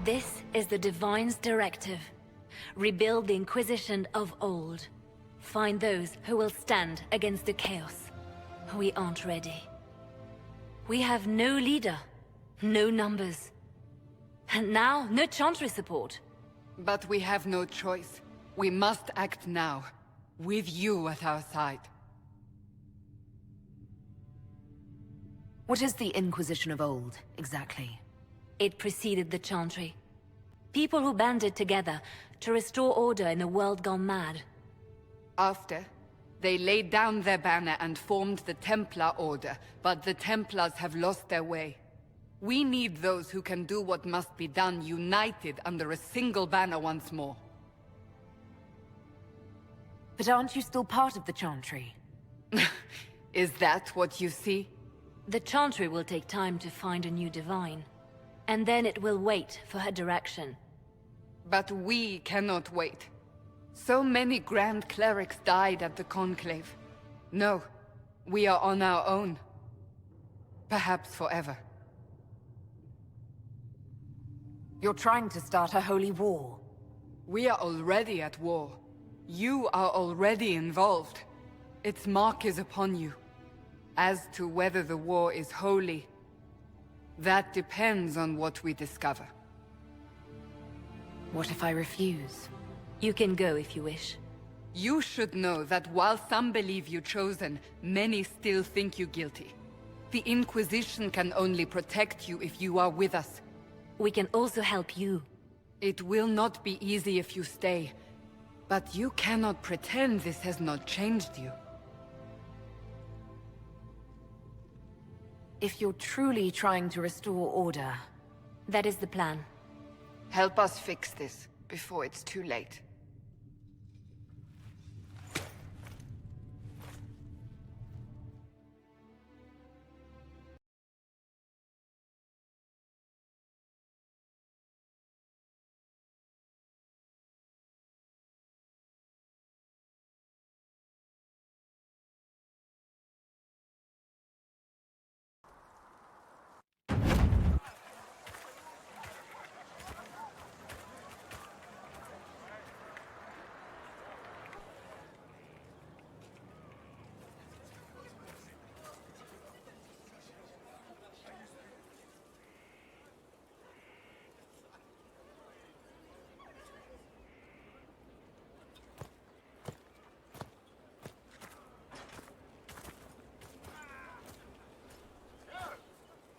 This is the Divine's directive. Rebuild the Inquisition of old. Find those who will stand against the chaos. We aren't ready. We have no leader, no numbers. And now, no Chantry support. But we have no choice. We must act now, with you at our side. What is the Inquisition of old, exactly? It preceded the Chantry. People who banded together to restore order in a world gone mad. After, they laid down their banner and formed the Templar Order, but the Templars have lost their way. We need those who can do what must be done, united under a single banner once more. But aren't you still part of the Chantry? Is that what you see? The Chantry will take time to find a new Divine. And then it will wait for her direction. But we cannot wait. So many Grand Clerics died at the Conclave. No, we are on our own. Perhaps forever. You're trying to start a holy war. We are already at war. You are already involved. Its mark is upon you. As to whether the war is holy, that depends on what we discover. What if I refuse? You can go if you wish. You should know that while some believe you chosen, many still think you guilty. The Inquisition can only protect you if you are with us. We can also help you. It will not be easy if you stay, but you cannot pretend this has not changed you. If you're truly trying to restore order... That is the plan. Help us fix this, before it's too late.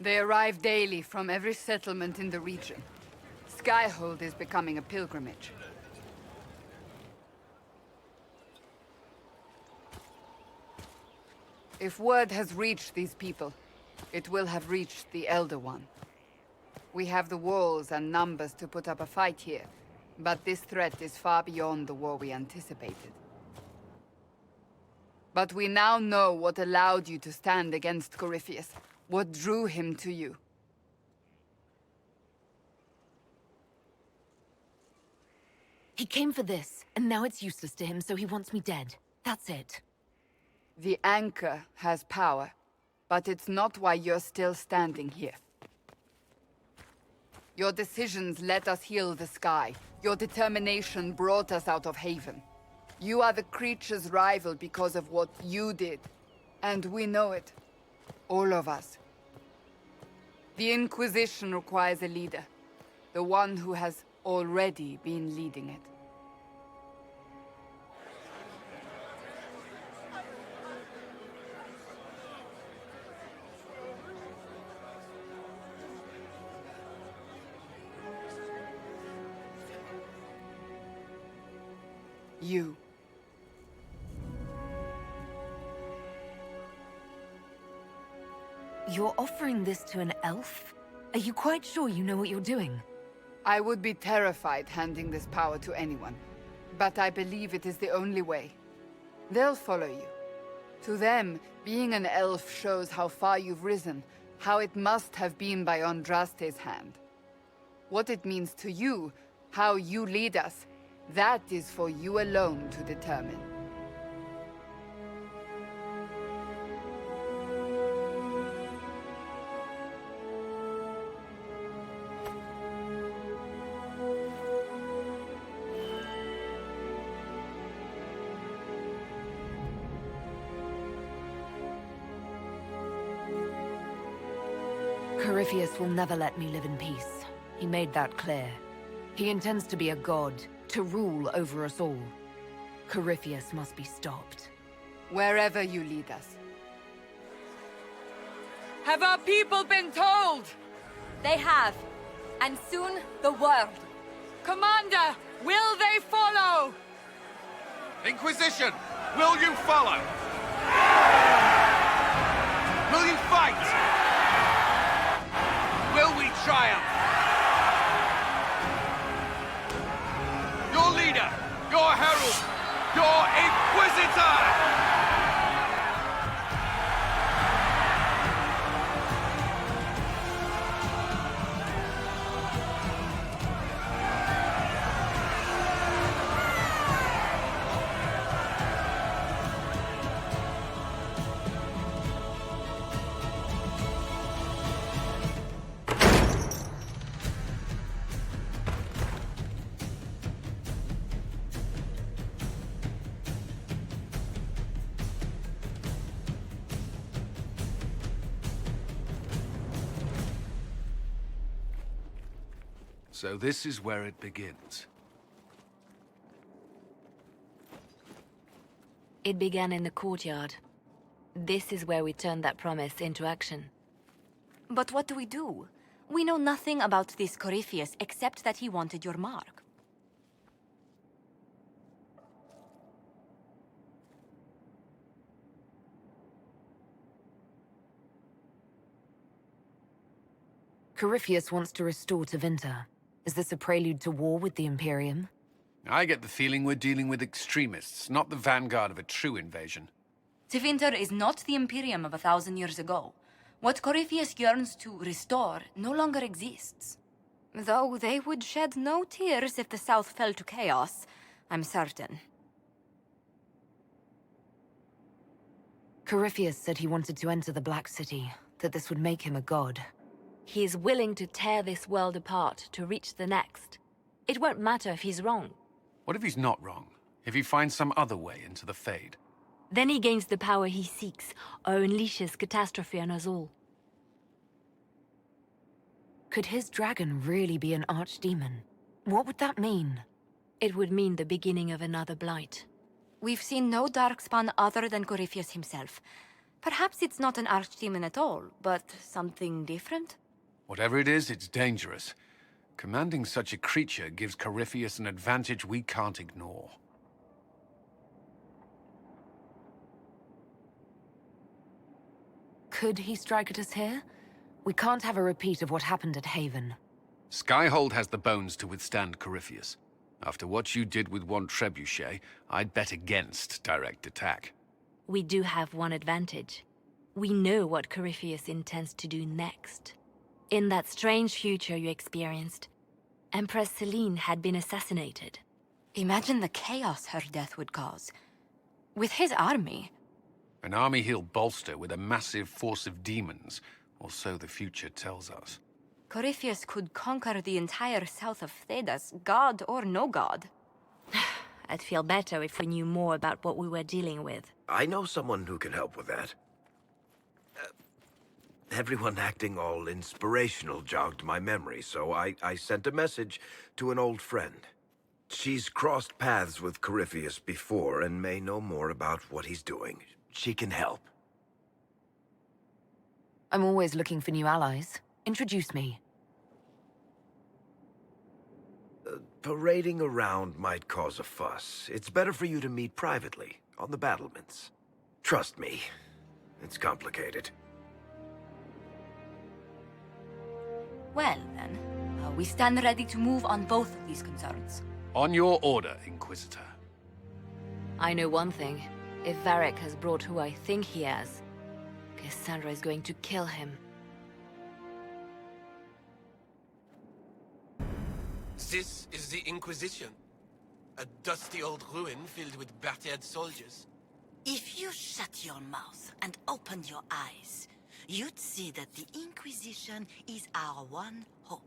They arrive daily from every settlement in the region. Skyhold is becoming a pilgrimage. If word has reached these people, it will have reached the Elder One. We have the walls and numbers to put up a fight here, but this threat is far beyond the war we anticipated. But we now know what allowed you to stand against Corypheus. What drew him to you? He came for this, and now it's useless to him, so he wants me dead. That's it. The Anchor has power, but it's not why you're still standing here. Your decisions let us heal the sky. Your determination brought us out of Haven. You are the creature's rival because of what you did, and we know it. All of us. The Inquisition requires a leader. The one who has already been leading it. You. You're offering this to an elf? Are you quite sure you know what you're doing? I would be terrified handing this power to anyone, but I believe it is the only way. They'll follow you. To them, being an elf shows how far you've risen, how it must have been by Andraste's hand. What it means to you, how you lead us, that is for you alone to determine. Corypheus will never let me live in peace. He made that clear. He intends to be a god, to rule over us all. Corypheus must be stopped. Wherever you lead us. Have our people been told? They have. And soon, the world. Commander, will they follow? Inquisition, will you follow? Will you fight? Will we triumph? Your leader, your herald, your Inquisitor! So this is where it begins. It began in the courtyard. This is where we turned that promise into action. But what do we do? We know nothing about this Corypheus except that he wanted your mark. Corypheus wants to restore Tevinter. Is this a prelude to war with the Imperium? I get the feeling we're dealing with extremists, not the vanguard of a true invasion. Tevinter is not the Imperium of 1,000 years ago. What Corypheus yearns to restore no longer exists. Though they would shed no tears if the South fell to chaos, I'm certain. Corypheus said he wanted to enter the Black City, that this would make him a god. He is willing to tear this world apart to reach the next. It won't matter if he's wrong. What if he's not wrong? If he finds some other way into the Fade? Then he gains the power he seeks, or unleashes catastrophe on us all. Could his dragon really be an archdemon? What would that mean? It would mean the beginning of another blight. We've seen no darkspawn other than Corypheus himself. Perhaps it's not an archdemon at all, but something different? Whatever it is, it's dangerous. Commanding such a creature gives Corypheus an advantage we can't ignore. Could he strike at us here? We can't have a repeat of what happened at Haven. Skyhold has the bones to withstand Corypheus. After what you did with one trebuchet, I'd bet against direct attack. We do have one advantage. We know what Corypheus intends to do next. In that strange future you experienced, Empress Selene had been assassinated. Imagine the chaos her death would cause. With his army. An army he'll bolster with a massive force of demons, or so the future tells us. Corypheus could conquer the entire south of Thedas, god or no god. I'd feel better if we knew more about what we were dealing with. I know someone who can help with that. Everyone acting all inspirational jogged my memory, so I sent a message to an old friend. She's crossed paths with Corypheus before and may know more about what he's doing. She can help. I'm always looking for new allies. Introduce me. Parading around might cause a fuss. It's better for you to meet privately, on the battlements. Trust me, it's complicated. Well, then, we stand ready to move on both of these concerns. On your order, Inquisitor. I know one thing. If Varric has brought who I think he has, Cassandra is going to kill him. This is the Inquisition. A dusty old ruin filled with battered soldiers. If you shut your mouth and opened your eyes, you'd see that the Inquisition is our one hope.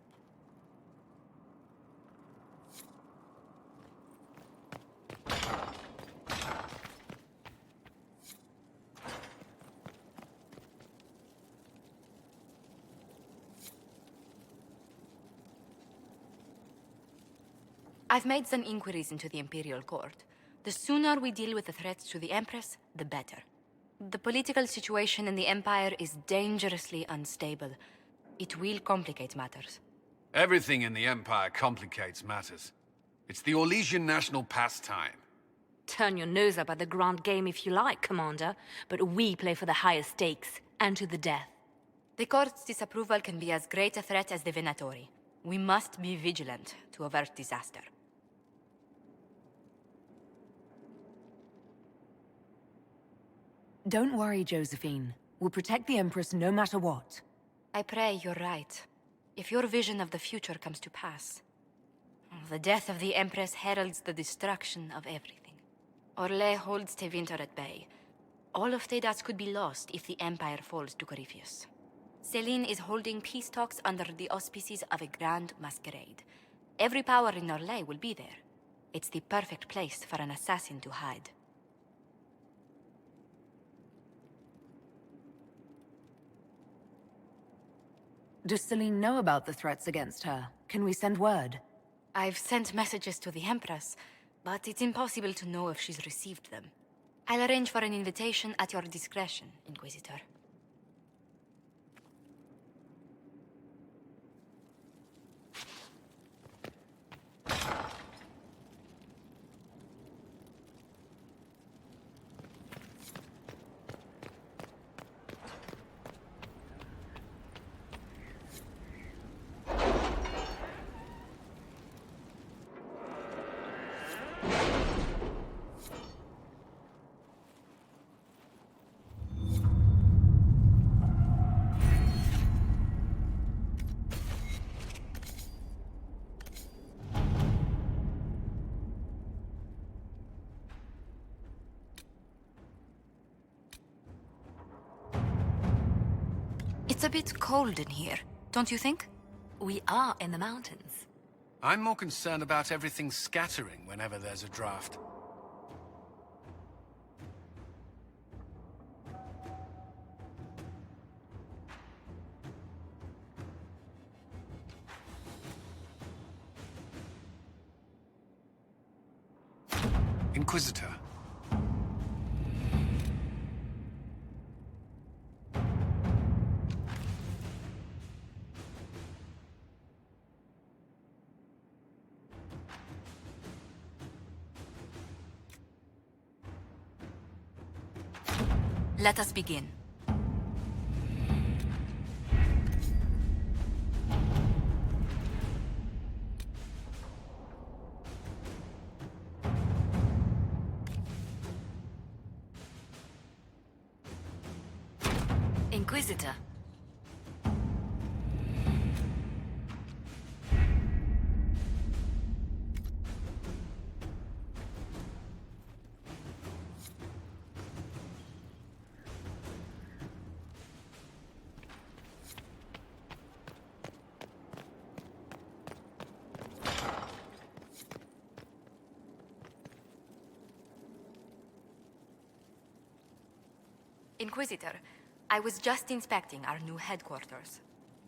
I've made some inquiries into the Imperial Court. The sooner we deal with the threats to the Empress, the better. The political situation in the Empire is dangerously unstable. It will complicate matters. Everything in the Empire complicates matters. It's the Orlesian national pastime. Turn your nose up at the grand game if you like, Commander, but we play for the higher stakes, and to the death. The court's disapproval can be as great a threat as the Venatori. We must be vigilant to avert disaster. Don't worry, Josephine. We'll protect the Empress no matter what. I pray you're right. If your vision of the future comes to pass, the death of the Empress heralds the destruction of everything. Orlais holds Tevinter at bay. All of Thedas could be lost if the Empire falls to Corypheus. Celine is holding peace talks under the auspices of a grand masquerade. Every power in Orlais will be there. It's the perfect place for an assassin to hide. Does Celine know about the threats against her? Can we send word? I've sent messages to the Empress, but it's impossible to know if she's received them. I'll arrange for an invitation at your discretion, Inquisitor. It's a bit cold in here, don't you think? We are in the mountains. I'm more concerned about everything scattering whenever there's a draft. Inquisitor. Let us begin. Inquisitor. Inquisitor, I was just inspecting our new headquarters.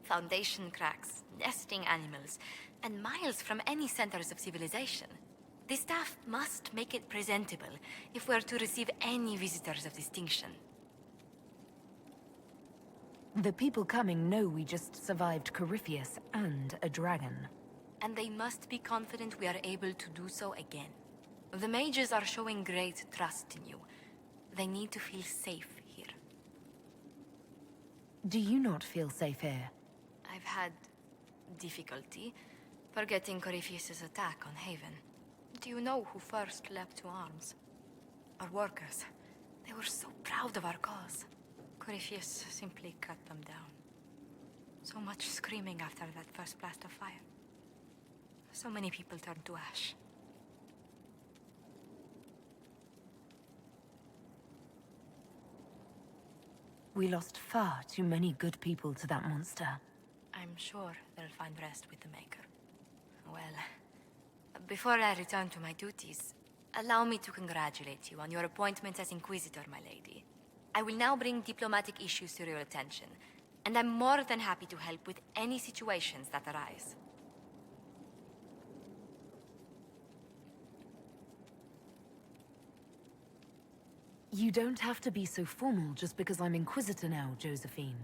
Foundation cracks, nesting animals, and miles from any centers of civilization. The staff must make it presentable if we're to receive any visitors of distinction. The people coming know we just survived Corypheus and a dragon. And they must be confident we are able to do so again. The mages are showing great trust in you. They need to feel safe here. Do you not feel safe here? I've had difficulty forgetting Corypheus's attack on Haven. Do you know who first leapt to arms? Our workers. They were so proud of our cause. Corypheus simply cut them down. So much screaming after that first blast of fire. So many people turned to ash. We lost far too many good people to that monster. I'm sure they'll find rest with the Maker. Well, before I return to my duties, allow me to congratulate you on your appointment as Inquisitor, my lady. I will now bring diplomatic issues to your attention, and I'm more than happy to help with any situations that arise. You don't have to be so formal just because I'm Inquisitor now, Josephine.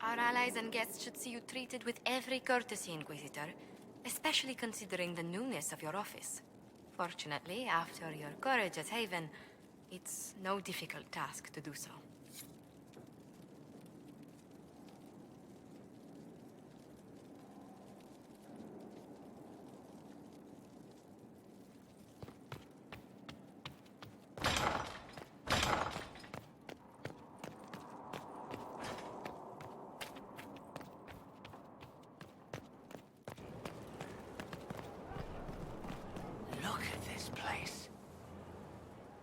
Our allies and guests should see you treated with every courtesy, Inquisitor, especially considering the newness of your office. Fortunately, after your courage at Haven, it's no difficult task to do so. Look at this place.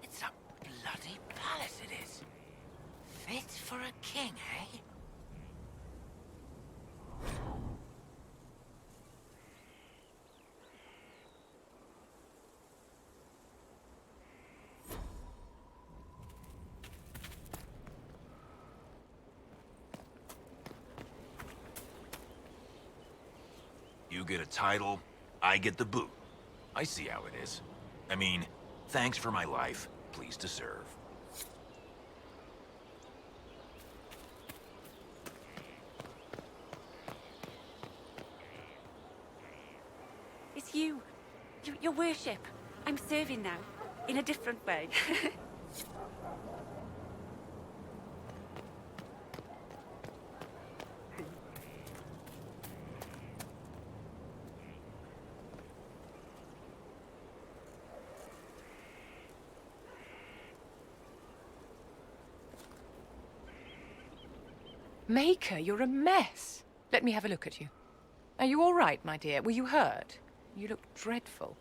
It's a bloody palace, it is. Fit for a king, eh? You get a title, I get the boot. I see how it is. I mean, thanks for my life, pleased to serve. It's you. Your worship. I'm serving now, in a different way. Maker, you're a mess. Let me have a look at you. Are you all right, my dear? Were you hurt? You look dreadful.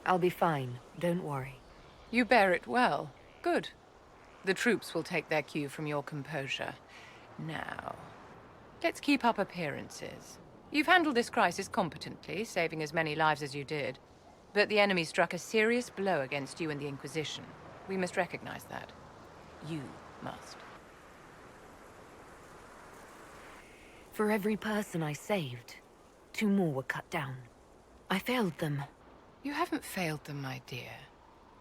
I'll be fine, don't worry. You bear it well. Good. The troops will take their cue from your composure. Now, let's keep up appearances. You've handled this crisis competently, saving as many lives as you did. But the enemy struck a serious blow against you and the Inquisition. We must recognize that. You must. For every person I saved, 2 more were cut down. I failed them. You haven't failed them, my dear.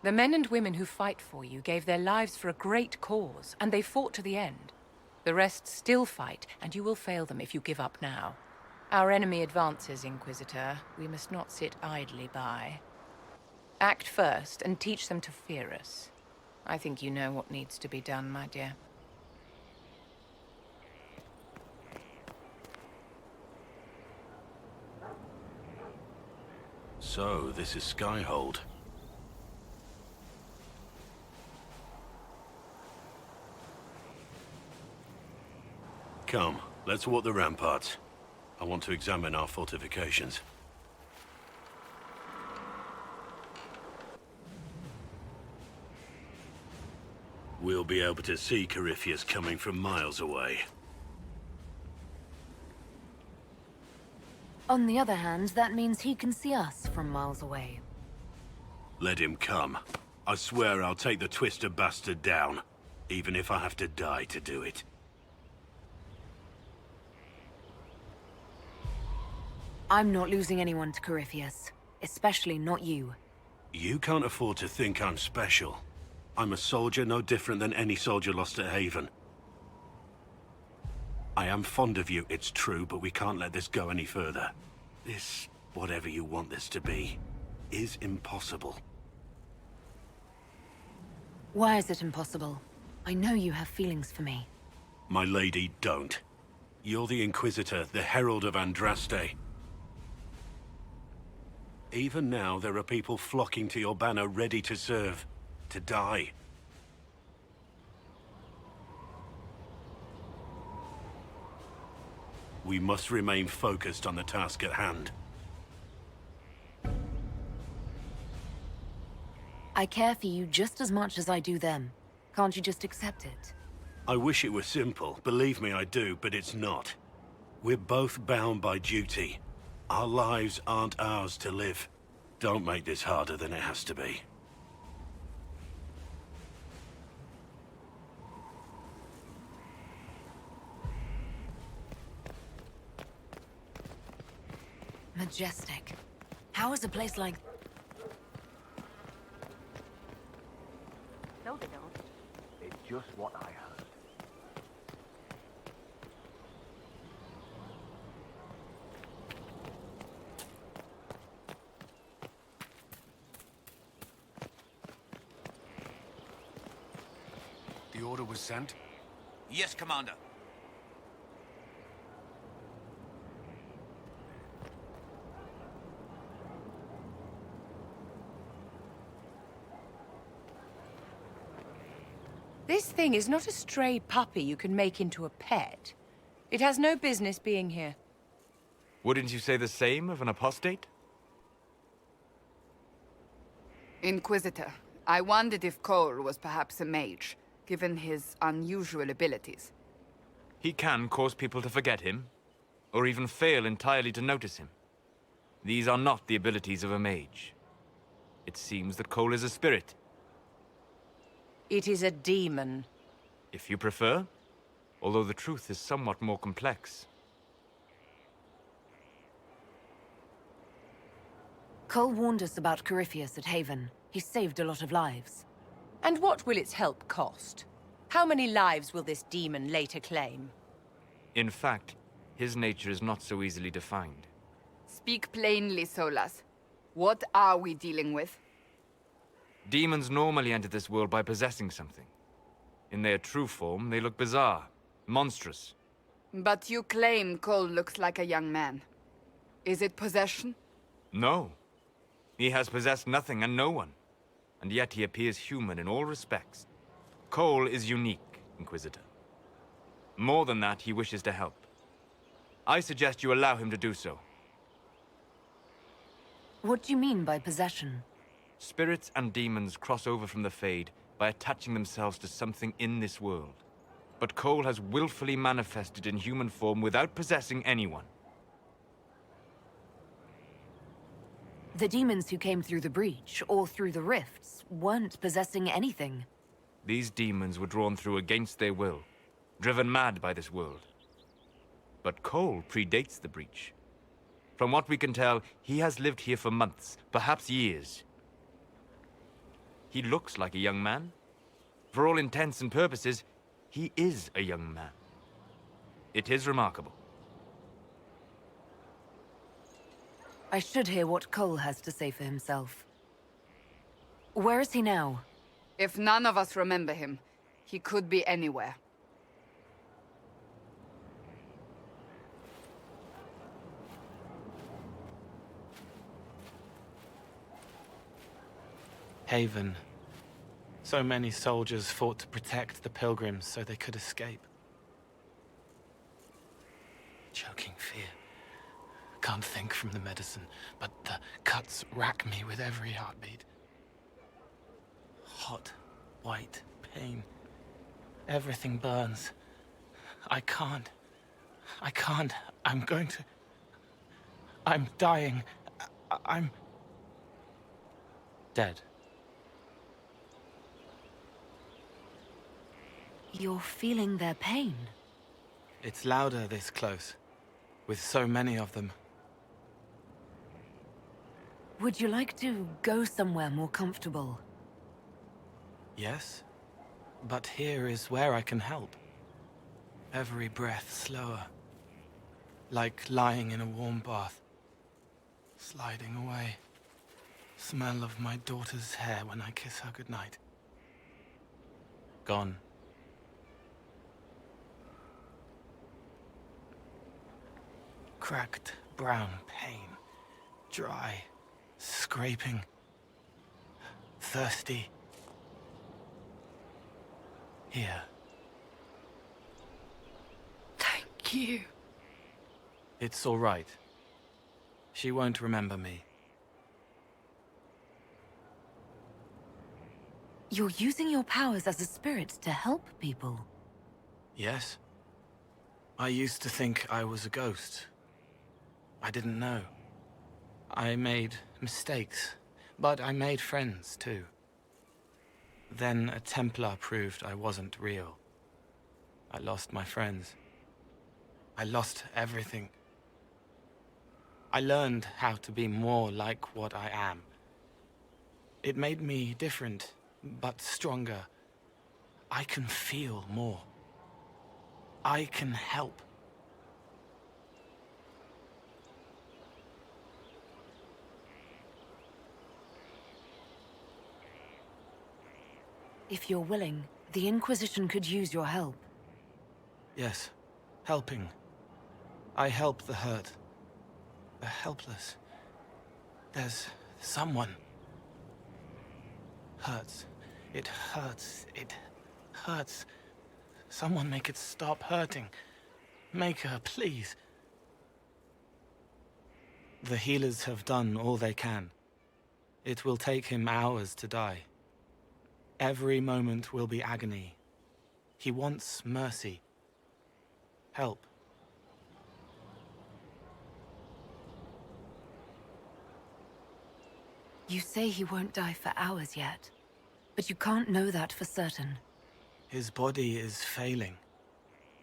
The men and women who fight for you gave their lives for a great cause, and they fought to the end. The rest still fight, and you will fail them if you give up now. Our enemy advances, Inquisitor. We must not sit idly by. Act first, and teach them to fear us. I think you know what needs to be done, my dear. So, this is Skyhold. Come, let's walk the ramparts. I want to examine our fortifications. We'll be able to see Corypheus coming from miles away. On the other hand, that means he can see us from miles away. Let him come. I swear I'll take the twister bastard down, even if I have to die to do it. I'm not losing anyone to Corypheus, especially not you. You can't afford to think I'm special. I'm a soldier no different than any soldier lost at Haven. I am fond of you, it's true, but we can't let this go any further. This, whatever you want this to be, is impossible. Why is it impossible? I know you have feelings for me. My lady, don't. You're the Inquisitor, the Herald of Andraste. Even now, there are people flocking to your banner ready to serve, to die. We must remain focused on the task at hand. I care for you just as much as I do them. Can't you just accept it? I wish it were simple. Believe me, I do, but it's not. We're both bound by duty. Our lives aren't ours to live. Don't make this harder than it has to be. Majestic. How is a place like... No, they don't. It's just what I heard. The order was sent? Yes, Commander. This thing is not a stray puppy you can make into a pet. It has no business being here. Wouldn't you say the same of an apostate? Inquisitor, I wondered if Cole was perhaps a mage, given his unusual abilities. He can cause people to forget him, or even fail entirely to notice him. These are not the abilities of a mage. It seems that Cole is a spirit. It is a demon. If you prefer, although the truth is somewhat more complex. Cole warned us about Corypheus at Haven. He saved a lot of lives. And what will its help cost? How many lives will this demon later claim? In fact, his nature is not so easily defined. Speak plainly, Solas. What are we dealing with? Demons normally enter this world by possessing something. In their true form, they look bizarre, monstrous. But you claim Cole looks like a young man. Is it possession? No. He has possessed nothing and no one. And yet he appears human in all respects. Cole is unique, Inquisitor. More than that, he wishes to help. I suggest you allow him to do so. What do you mean by possession? Spirits and demons cross over from the Fade by attaching themselves to something in this world. But Cole has willfully manifested in human form without possessing anyone. The demons who came through the breach, or through the rifts, weren't possessing anything. These demons were drawn through against their will, driven mad by this world. But Cole predates the breach. From what we can tell, he has lived here for months, perhaps years. He looks like a young man. For all intents and purposes, he is a young man. It is remarkable. I should hear what Cole has to say for himself. Where is he now? If none of us remember him, he could be anywhere. Haven. So many soldiers fought to protect the pilgrims so they could escape. Choking fear. Can't think from the medicine, but the cuts rack me with every heartbeat. Hot, white pain. Everything burns. I can't. I'm going to... I'm dying. I'm... dead. You're feeling their pain? It's louder this close, with so many of them. Would you like to go somewhere more comfortable? Yes, but here is where I can help. Every breath slower, like lying in a warm bath, sliding away. Smell of my daughter's hair when I kiss her goodnight. Gone. Cracked brown pain, dry, scraping, thirsty. Here. Thank you. It's all right. She won't remember me. You're using your powers as a spirit to help people. Yes? I used to think I was a ghost. I didn't know. I made mistakes, but I made friends too. Then a Templar proved I wasn't real. I lost my friends. I lost everything. I learned how to be more like what I am. It made me different, but stronger. I can feel more. I can help. If you're willing, the Inquisition could use your help. Yes, helping. I help the hurt, the helpless. There's someone. Hurts. It hurts. It hurts. Someone make it stop hurting. Make her, please. The healers have done all they can. It will take him hours to die. Every moment will be agony. He wants mercy. Help. You say he won't die for hours yet, but you can't know that for certain. His body is failing.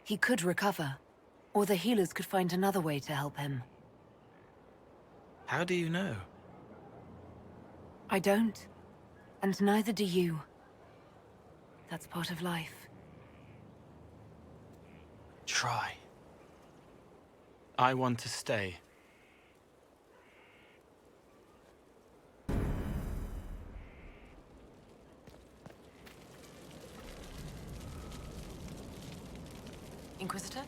He could recover, or the healers could find another way to help him. How do you know? I don't, and neither do you. That's part of life. Try. I want to stay. Inquisitor?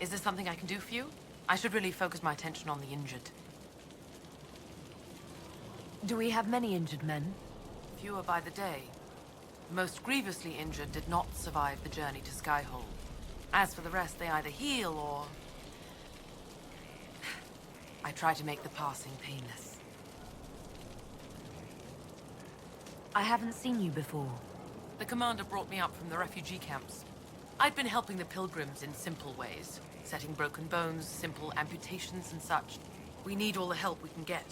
Is there something I can do for you? I should really focus my attention on the injured. Do we have many injured men? Fewer by the day. The most grievously injured did not survive the journey to Skyhold. As for the rest, they either heal or... I try to make the passing painless. I haven't seen you before. The commander brought me up from the refugee camps. I'd been helping the pilgrims in simple ways, setting broken bones, simple amputations and such. We need all the help we can get.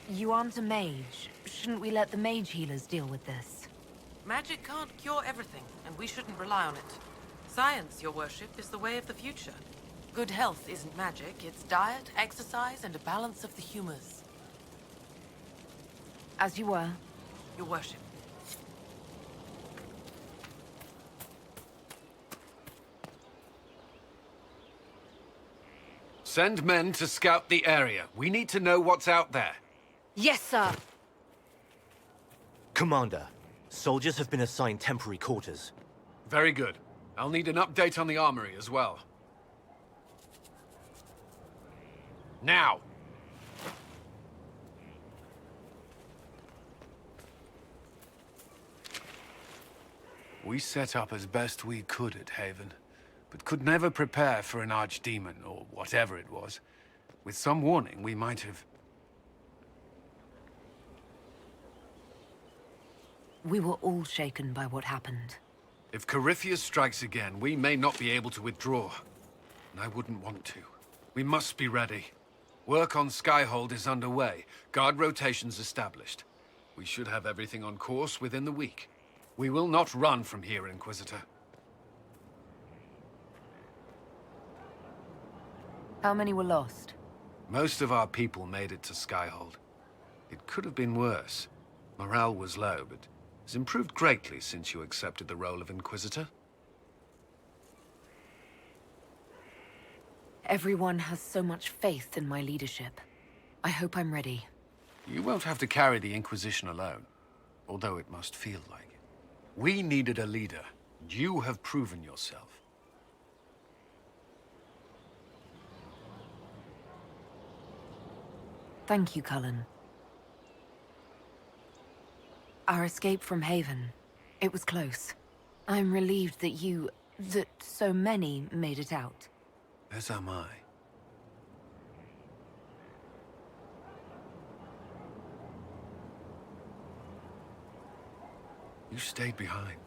You aren't a mage. Shouldn't we let the mage healers deal with this? Magic can't cure everything, and we shouldn't rely on it. Science, your worship, is the way of the future. Good health isn't magic, it's diet, exercise, and a balance of the humors. As you were. Your worship. Send men to scout the area. We need to know what's out there. Yes, sir. Commander, soldiers have been assigned temporary quarters. Very good. I'll need an update on the armory as well. Now! We set up as best we could at Haven, but could never prepare for an archdemon, or whatever it was. With some warning, we might have... We were all shaken by what happened. If Corypheus strikes again, we may not be able to withdraw. And I wouldn't want to. We must be ready. Work on Skyhold is underway. Guard rotations established. We should have everything on course within the week. We will not run from here, Inquisitor. How many were lost? Most of our people made it to Skyhold. It could have been worse. Morale was low, but has improved greatly since you accepted the role of Inquisitor. Everyone has so much faith in my leadership. I hope I'm ready. You won't have to carry the Inquisition alone, although it must feel like it. We needed a leader, and you have proven yourself. Thank you, Cullen. Our escape from Haven, it was close. I'm relieved that so many made it out. As am I. You stayed behind.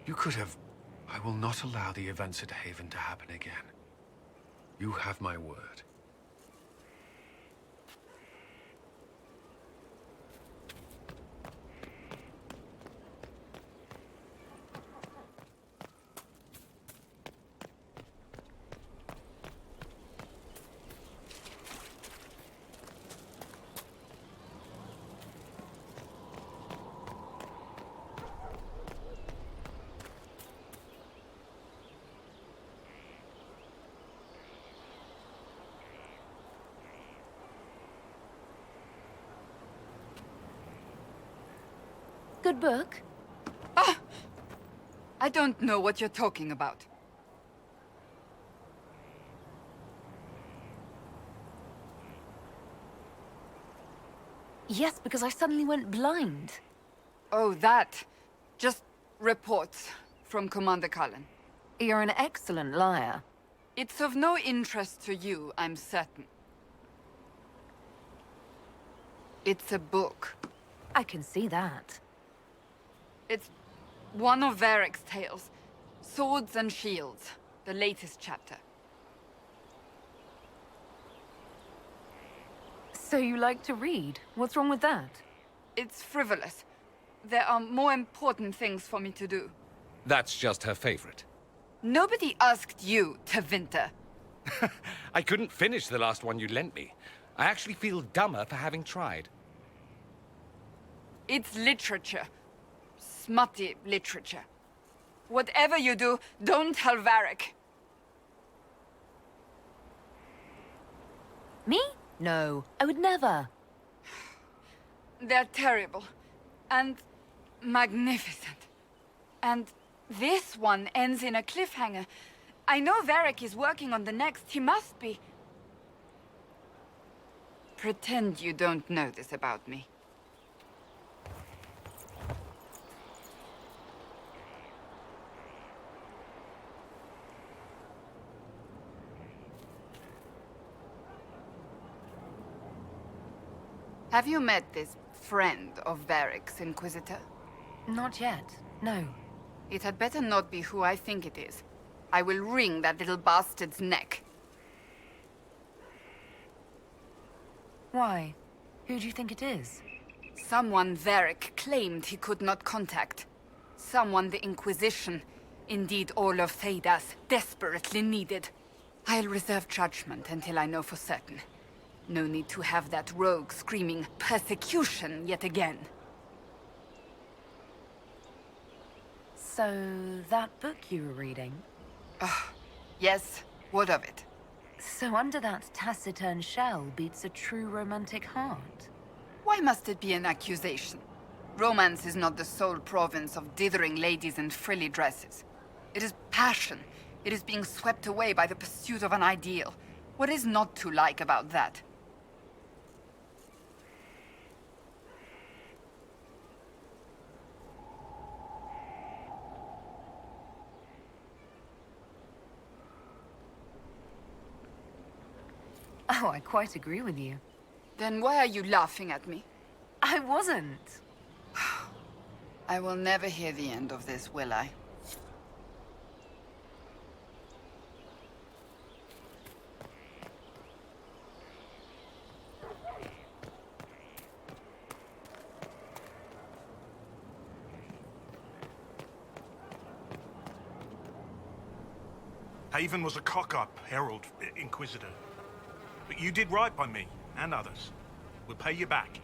You could have... I will not allow the events at Haven to happen again. You have my word. good book? I don't know what you're talking about. Yes, because I suddenly went blind. Oh, that. Just reports from Commander Cullen. You're an excellent liar. It's of no interest to you, I'm certain. It's a book. I can see that. It's one of Varric's tales. Swords and Shields, the latest chapter. So you like to read? What's wrong with that? It's frivolous. There are more important things for me to do. That's just her favorite. Nobody asked you to winter. I couldn't finish the last one you lent me. I actually feel dumber for having tried. It's literature. Smutty literature. Whatever you do, don't tell Varric. Me? No, I would never. They're terrible. And magnificent. And this one ends in a cliffhanger. I know Varric is working on the next. He must be. Pretend you don't know this about me. Have you met this friend of Varric's, Inquisitor? Not yet, no. It had better not be who I think it is. I will wring that little bastard's neck. Why? Who do you think it is? Someone Varric claimed he could not contact. Someone the Inquisition, indeed all of Thedas, desperately needed. I'll reserve judgment until I know for certain. No need to have that rogue screaming persecution yet again. So, that book you were reading? Yes, what of it? So under that taciturn shell beats a true romantic heart? Why must it be an accusation? Romance is not the sole province of dithering ladies in frilly dresses. It is passion. It is being swept away by the pursuit of an ideal. What is not to like about that? Oh, I quite agree with you. Then why are you laughing at me? I wasn't. I will never hear the end of this, will I? Haven was a cock-up, Herald, Inquisitor. But you did right by me, and others. We'll pay you back.